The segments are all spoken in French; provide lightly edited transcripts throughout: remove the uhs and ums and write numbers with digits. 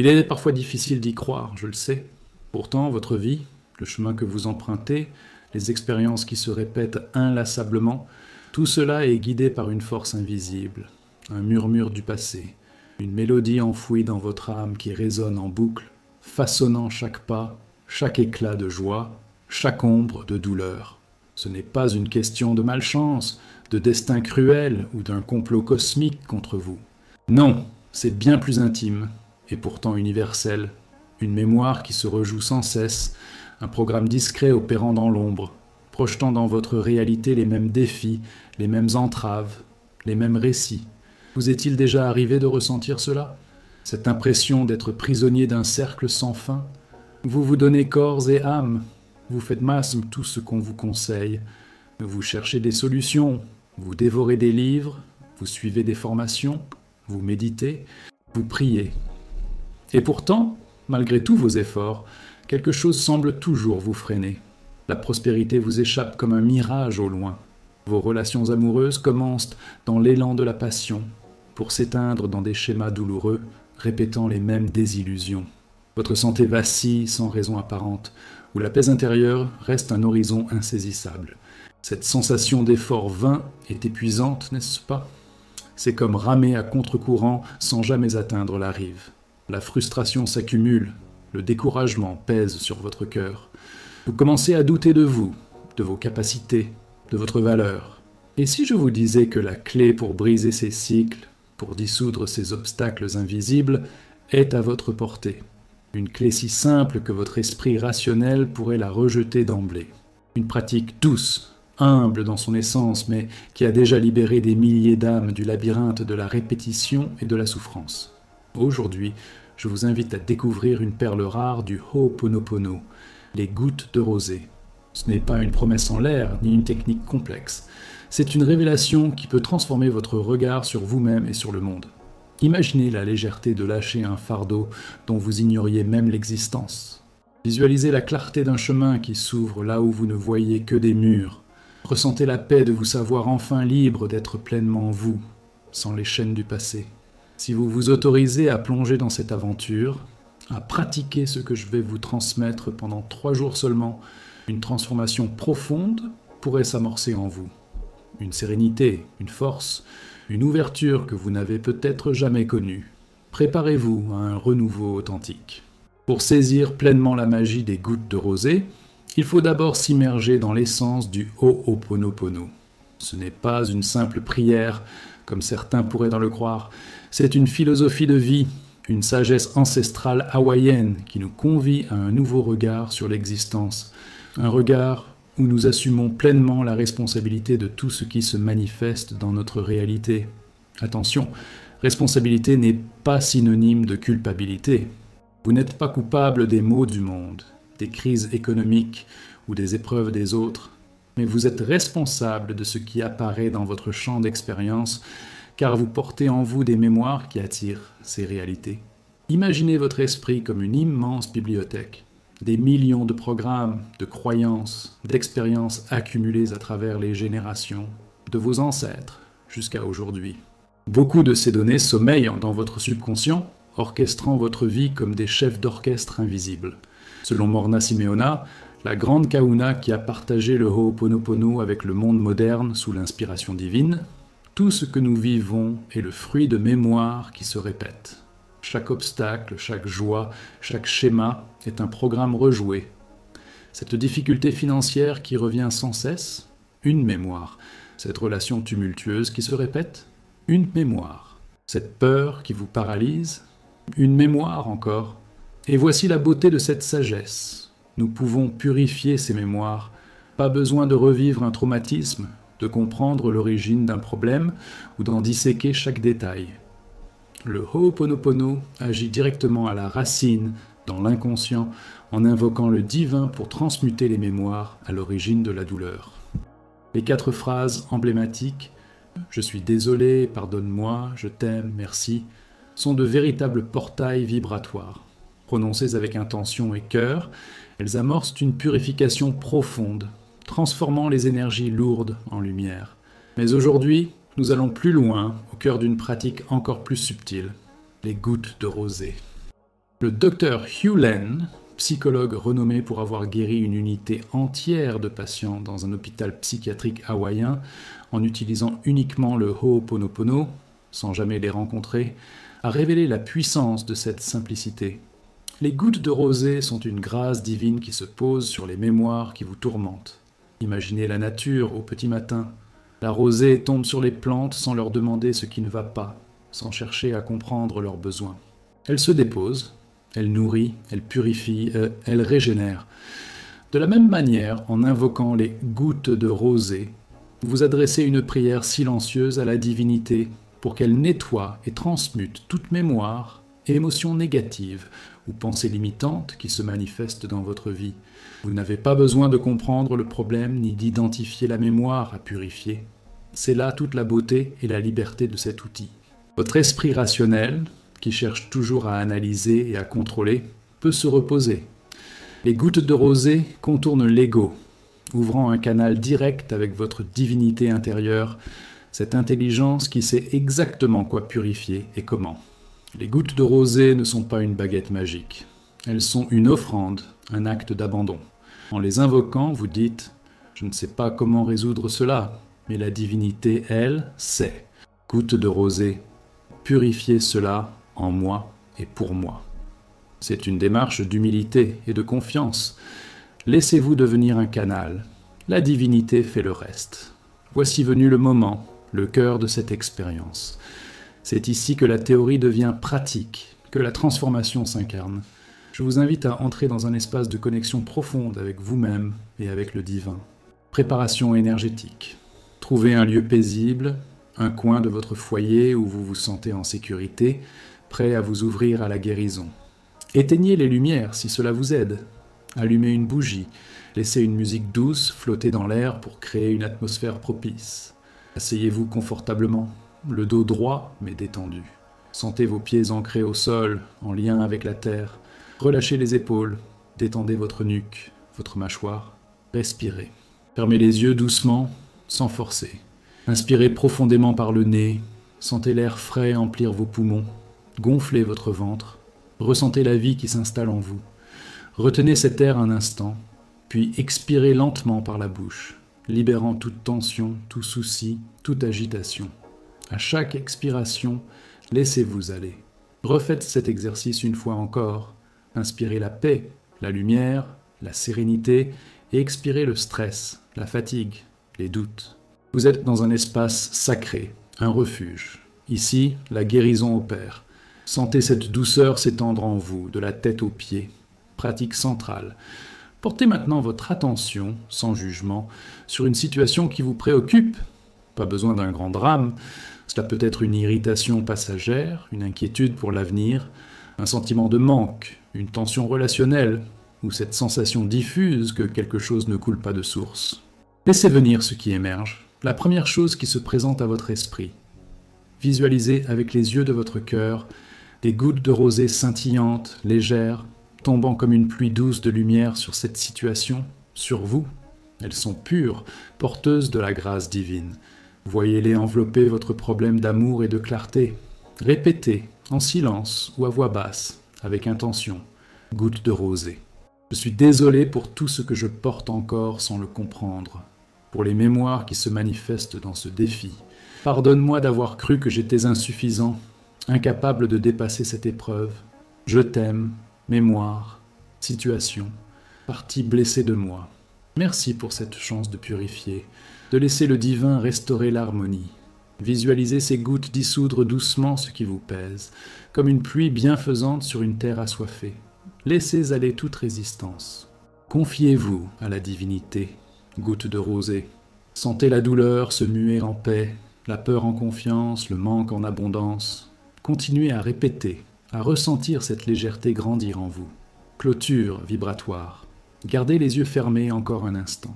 Il est parfois difficile d'y croire, je le sais. Pourtant, votre vie, le chemin que vous empruntez, les expériences qui se répètent inlassablement, tout cela est guidé par une force invisible, un murmure du passé, une mélodie enfouie dans votre âme qui résonne en boucle, façonnant chaque pas, chaque éclat de joie, chaque ombre de douleur. Ce n'est pas une question de malchance, de destin cruel ou d'un complot cosmique contre vous. Non, c'est bien plus intime, et pourtant universel, une mémoire qui se rejoue sans cesse, un programme discret opérant dans l'ombre, projetant dans votre réalité les mêmes défis, les mêmes entraves, les mêmes récits. Vous est-il déjà arrivé de ressentir cela? Cette impression d'être prisonnier d'un cercle sans fin? Vous vous donnez corps et âme, vous faites masque tout ce qu'on vous conseille, vous cherchez des solutions, vous dévorez des livres, vous suivez des formations, vous méditez, vous priez. Et pourtant, malgré tous vos efforts, quelque chose semble toujours vous freiner. La prospérité vous échappe comme un mirage au loin. Vos relations amoureuses commencent dans l'élan de la passion, pour s'éteindre dans des schémas douloureux, répétant les mêmes désillusions. Votre santé vacille sans raison apparente, où la paix intérieure reste un horizon insaisissable. Cette sensation d'effort vain est épuisante, n'est-ce pas? C'est comme ramer à contre-courant sans jamais atteindre la rive. La frustration s'accumule, le découragement pèse sur votre cœur. Vous commencez à douter de vous, de vos capacités, de votre valeur. Et si je vous disais que la clé pour briser ces cycles, pour dissoudre ces obstacles invisibles, est à votre portée? Une clé si simple que votre esprit rationnel pourrait la rejeter d'emblée. Une pratique douce, humble dans son essence, mais qui a déjà libéré des milliers d'âmes du labyrinthe de la répétition et de la souffrance. Aujourd'hui, je vous invite à découvrir une perle rare du Ho'oponopono, les gouttes de rosée. Ce n'est pas une promesse en l'air, ni une technique complexe. C'est une révélation qui peut transformer votre regard sur vous-même et sur le monde. Imaginez la légèreté de lâcher un fardeau dont vous ignoriez même l'existence. Visualisez la clarté d'un chemin qui s'ouvre là où vous ne voyez que des murs. Ressentez la paix de vous savoir enfin libre d'être pleinement vous, sans les chaînes du passé. Si vous vous autorisez à plonger dans cette aventure, à pratiquer ce que je vais vous transmettre pendant 3 jours seulement, une transformation profonde pourrait s'amorcer en vous. Une sérénité, une force, une ouverture que vous n'avez peut-être jamais connue. Préparez-vous à un renouveau authentique. Pour saisir pleinement la magie des gouttes de rosée, il faut d'abord s'immerger dans l'essence du Ho'oponopono. Ce n'est pas une simple prière, comme certains pourraient le croire, c'est une philosophie de vie, une sagesse ancestrale hawaïenne qui nous convie à un nouveau regard sur l'existence, un regard où nous assumons pleinement la responsabilité de tout ce qui se manifeste dans notre réalité. Attention, responsabilité n'est pas synonyme de culpabilité. Vous n'êtes pas coupable des maux du monde, des crises économiques ou des épreuves des autres, mais vous êtes responsable de ce qui apparaît dans votre champ d'expérience, car vous portez en vous des mémoires qui attirent ces réalités. Imaginez votre esprit comme une immense bibliothèque. Des millions de programmes, de croyances, d'expériences accumulées à travers les générations, de vos ancêtres jusqu'à aujourd'hui. Beaucoup de ces données sommeillent dans votre subconscient, orchestrant votre vie comme des chefs d'orchestre invisibles. Selon Morna Simeona, la grande kahuna qui a partagé le Ho'oponopono avec le monde moderne sous l'inspiration divine, tout ce que nous vivons est le fruit de mémoires qui se répètent. Chaque obstacle, chaque joie, chaque schéma est un programme rejoué. Cette difficulté financière qui revient sans cesse, une mémoire. Cette relation tumultueuse qui se répète, une mémoire. Cette peur qui vous paralyse, une mémoire encore. Et voici la beauté de cette sagesse. Nous pouvons purifier ces mémoires. Pas besoin de revivre un traumatisme, de comprendre l'origine d'un problème ou d'en disséquer chaque détail. Le Ho'oponopono agit directement à la racine, dans l'inconscient, en invoquant le divin pour transmuter les mémoires à l'origine de la douleur. Les 4 phrases emblématiques « Je suis désolé, pardonne-moi, je t'aime, merci » sont de véritables portails vibratoires. Prononcées avec intention et cœur, elles amorcent une purification profonde, transformant les énergies lourdes en lumière. Mais aujourd'hui, nous allons plus loin, au cœur d'une pratique encore plus subtile, les gouttes de rosée. Le docteur Hugh Len, psychologue renommé pour avoir guéri une unité entière de patients dans un hôpital psychiatrique hawaïen en utilisant uniquement le Ho'oponopono, sans jamais les rencontrer, a révélé la puissance de cette simplicité. Les gouttes de rosée sont une grâce divine qui se pose sur les mémoires qui vous tourmentent. Imaginez la nature au petit matin. La rosée tombe sur les plantes sans leur demander ce qui ne va pas, sans chercher à comprendre leurs besoins. Elle se dépose, elle nourrit, elle purifie, elle régénère. De la même manière, en invoquant les gouttes de rosée, vous adressez une prière silencieuse à la divinité pour qu'elle nettoie et transmute toute mémoire, émotion négative ou pensée limitante qui se manifeste dans votre vie. Vous n'avez pas besoin de comprendre le problème ni d'identifier la mémoire à purifier. C'est là toute la beauté et la liberté de cet outil. Votre esprit rationnel, qui cherche toujours à analyser et à contrôler, peut se reposer. Les gouttes de rosée contournent l'ego, ouvrant un canal direct avec votre divinité intérieure, cette intelligence qui sait exactement quoi purifier et comment. Les gouttes de rosée ne sont pas une baguette magique. Elles sont une offrande, un acte d'abandon. En les invoquant, vous dites « Je ne sais pas comment résoudre cela, mais la divinité, elle, sait. Gouttes de rosée, purifiez cela en moi et pour moi. » C'est une démarche d'humilité et de confiance. Laissez-vous devenir un canal. La divinité fait le reste. Voici venu le moment, le cœur de cette expérience. C'est ici que la théorie devient pratique, que la transformation s'incarne. Je vous invite à entrer dans un espace de connexion profonde avec vous-même et avec le divin. Préparation énergétique. Trouvez un lieu paisible, un coin de votre foyer où vous vous sentez en sécurité, prêt à vous ouvrir à la guérison. Éteignez les lumières si cela vous aide. Allumez une bougie, laissez une musique douce flotter dans l'air pour créer une atmosphère propice. Asseyez-vous confortablement, le dos droit mais détendu. Sentez vos pieds ancrés au sol, en lien avec la terre. Relâchez les épaules, détendez votre nuque, votre mâchoire. Respirez. Fermez les yeux doucement, sans forcer. Inspirez profondément par le nez, sentez l'air frais emplir vos poumons. Gonflez votre ventre, ressentez la vie qui s'installe en vous. Retenez cet air un instant, puis expirez lentement par la bouche, libérant toute tension, tout souci, toute agitation. À chaque expiration, laissez-vous aller. Refaites cet exercice une fois encore. Inspirez la paix, la lumière, la sérénité et expirez le stress, la fatigue, les doutes. Vous êtes dans un espace sacré, un refuge. Ici, la guérison opère. Sentez cette douceur s'étendre en vous, de la tête aux pieds. Pratique centrale. Portez maintenant votre attention, sans jugement, sur une situation qui vous préoccupe. Pas besoin d'un grand drame. Cela peut être une irritation passagère, une inquiétude pour l'avenir, un sentiment de manque, une tension relationnelle, ou cette sensation diffuse que quelque chose ne coule pas de source. Laissez venir ce qui émerge, la première chose qui se présente à votre esprit. Visualisez avec les yeux de votre cœur des gouttes de rosée scintillantes, légères, tombant comme une pluie douce de lumière sur cette situation, sur vous. Elles sont pures, porteuses de la grâce divine. Voyez-les envelopper votre problème d'amour et de clarté. Répétez, en silence ou à voix basse, avec intention, gouttes de rosée. Je suis désolé pour tout ce que je porte encore sans le comprendre, pour les mémoires qui se manifestent dans ce défi. Pardonne-moi d'avoir cru que j'étais insuffisant, incapable de dépasser cette épreuve. Je t'aime, mémoire, situation, partie blessée de moi. Merci pour cette chance de purifier, de laisser le divin restaurer l'harmonie. Visualisez ces gouttes dissoudre doucement ce qui vous pèse, comme une pluie bienfaisante sur une terre assoiffée. Laissez aller toute résistance. Confiez-vous à la divinité, gouttes de rosée. Sentez la douleur se muer en paix, la peur en confiance, le manque en abondance. Continuez à répéter, à ressentir cette légèreté grandir en vous. Clôture vibratoire. Gardez les yeux fermés encore un instant.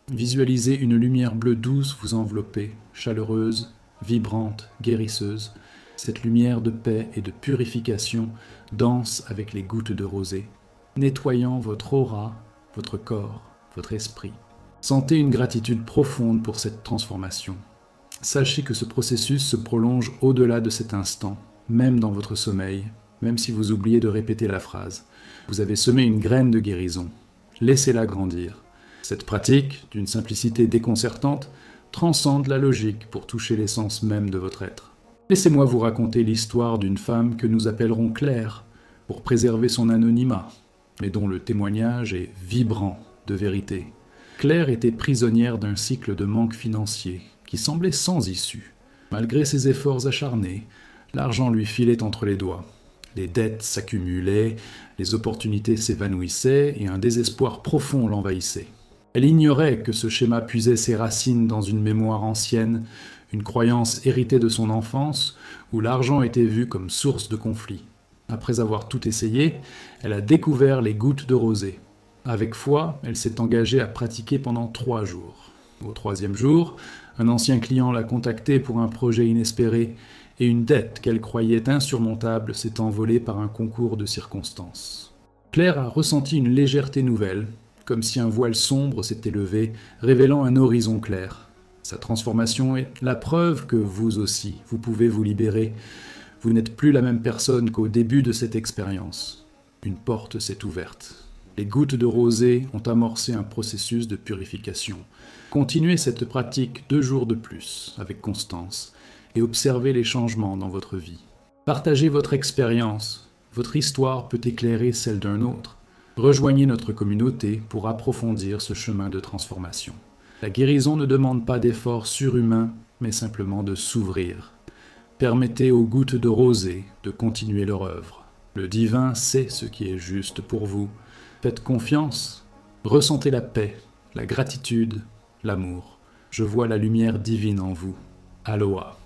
Visualisez une lumière bleue douce vous envelopper, chaleureuse, vibrante, guérisseuse. Cette lumière de paix et de purification danse avec les gouttes de rosée, nettoyant votre aura, votre corps, votre esprit. Sentez une gratitude profonde pour cette transformation. Sachez que ce processus se prolonge au-delà de cet instant, même dans votre sommeil. même si vous oubliez de répéter la phrase. Vous avez semé une graine de guérison. Laissez-la grandir. Cette pratique, d'une simplicité déconcertante, transcende la logique pour toucher l'essence même de votre être. Laissez-moi vous raconter l'histoire d'une femme que nous appellerons Claire, pour préserver son anonymat, mais dont le témoignage est vibrant de vérité. Claire était prisonnière d'un cycle de manque financier qui semblait sans issue. Malgré ses efforts acharnés, l'argent lui filait entre les doigts. Les dettes s'accumulaient, les opportunités s'évanouissaient et un désespoir profond l'envahissait. Elle ignorait que ce schéma puisait ses racines dans une mémoire ancienne, une croyance héritée de son enfance, où l'argent était vu comme source de conflit. Après avoir tout essayé, elle a découvert les gouttes de rosée. Avec foi, elle s'est engagée à pratiquer pendant 3 jours. Au 3e jour, un ancien client l'a contactée pour un projet inespéré, et une dette qu'elle croyait insurmontable s'est envolée par un concours de circonstances. Claire a ressenti une légèreté nouvelle, comme si un voile sombre s'était levé, révélant un horizon clair. Sa transformation est la preuve que vous aussi, vous pouvez vous libérer. Vous n'êtes plus la même personne qu'au début de cette expérience. Une porte s'est ouverte. Les gouttes de rosée ont amorcé un processus de purification. Continuez cette pratique 2 jours de plus, avec constance, et observez les changements dans votre vie. Partagez votre expérience. Votre histoire peut éclairer celle d'un autre. Rejoignez notre communauté pour approfondir ce chemin de transformation. La guérison ne demande pas d'efforts surhumains, mais simplement de s'ouvrir. Permettez aux gouttes de rosée de continuer leur œuvre. Le divin sait ce qui est juste pour vous. Faites confiance. Ressentez la paix, la gratitude, l'amour. Je vois la lumière divine en vous. Aloha.